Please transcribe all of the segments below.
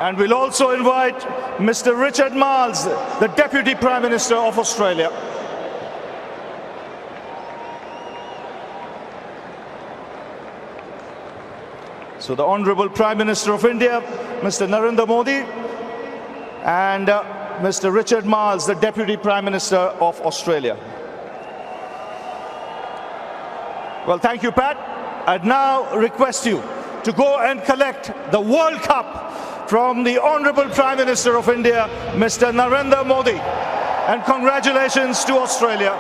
And we'll also invite Mr. Richard Marles, the Deputy Prime Minister of Australia. So the Honourable Prime Minister of India, Mr. Narendra Modi, and Mr. Richard Marles, the Deputy Prime Minister of Australia. Well, thank you, Pat. I'd now request you to go and collect the World Cup from the Honourable Prime Minister of India, Mr. Narendra Modi. And congratulations to Australia.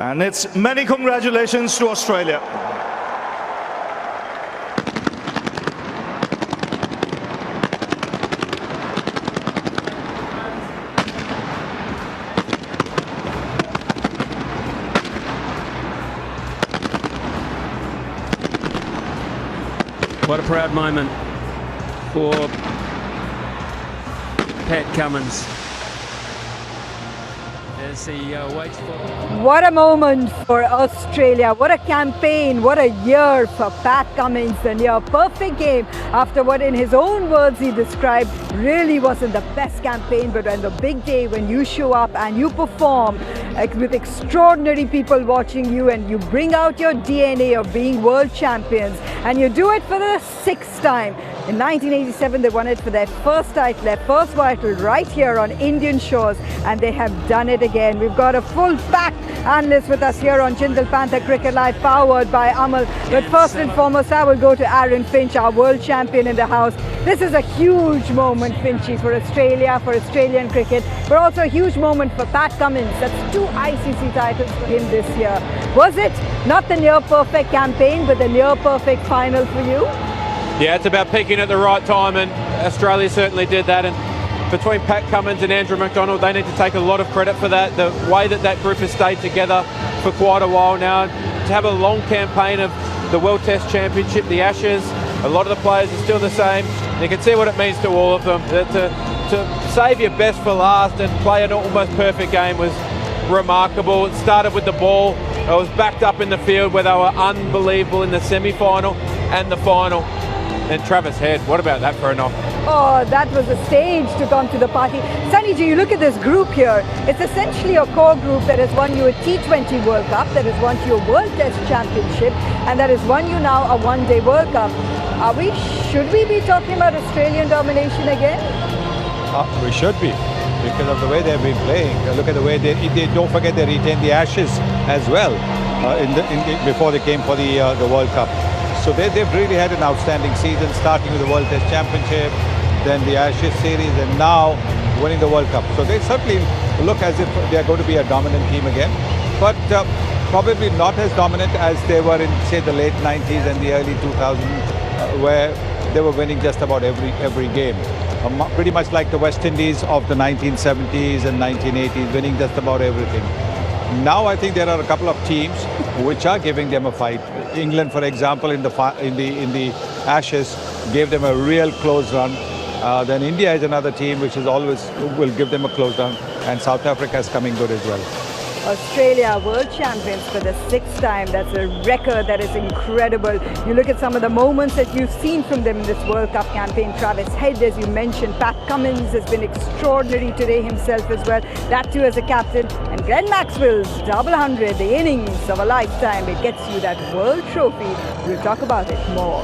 And it's many congratulations to Australia. What a proud moment for Pat Cummins as he waits for... What a moment for Australia. What a campaign. What a year for Pat Cummins. The near perfect game after what in his own words he described really wasn't the best campaign, but on the big day when you show up and you perform with extraordinary people watching you and you bring out your DNA of being world champions and you do it for the 6th time. In 1987 they won it for their first title, their first title right here on Indian shores, and they have done it again. We've got a full packed analyst with us here on Jindal Panther Cricket Live, powered by Amal. But first and foremost, I will go to Aaron Finch, our world champion in the house. This is a huge moment, Finchy, for Australia, for Australian cricket, but also a huge moment for Pat Cummins. That's 2 ICC titles for him this year. Was it not the near-perfect campaign, but the near-perfect final for you? Yeah, it's about peaking at the right time, and Australia certainly did that. And between Pat Cummins and Andrew McDonald, they need to take a lot of credit for that. The way that that group has stayed together for quite a while now. To have a long campaign of the World Test Championship, the Ashes, a lot of the players are still the same. You can see what it means to all of them. To save your best for last and play an almost perfect game was remarkable. It started with the ball. It was backed up in the field where they were unbelievable in the semi-final and the final. And Travis Head, what about that for a knock? Oh, that was a stage to come to the party. Sunny G, you look at this group here. It's essentially a core group that has won you a T20 World Cup, that has won you a World Test Championship, and that has won you now a one-day World Cup. Should we be talking about Australian domination again? We should be, because of the way they've been playing. Look at the way they don't forget they retained the Ashes as well before they came for the World Cup. So they've really had an outstanding season, starting with the World Test Championship, then the Ashes series, and now winning the World Cup. So they certainly look as if they're going to be a dominant team again, but probably not as dominant as they were in, say, the late 90s and the early 2000s, where they were winning just about every game. Pretty much like the West Indies of the 1970s and 1980s, winning just about everything. Now I think there are a couple of teams which are giving them a fight. England, for example, in the Ashes, gave them a real close run. Then India is another team which is always will give them a close run, and South Africa is coming good as well. Australia world champions for the 6th time. That's a record that is incredible. You look at some of the moments that you've seen from them in this World Cup campaign. Travis Head, as you mentioned, Pat Cummins has been extraordinary today himself as well. That too as a captain. And Glenn Maxwell's double 100, the innings of a lifetime. It gets you that world trophy. We'll talk about it more.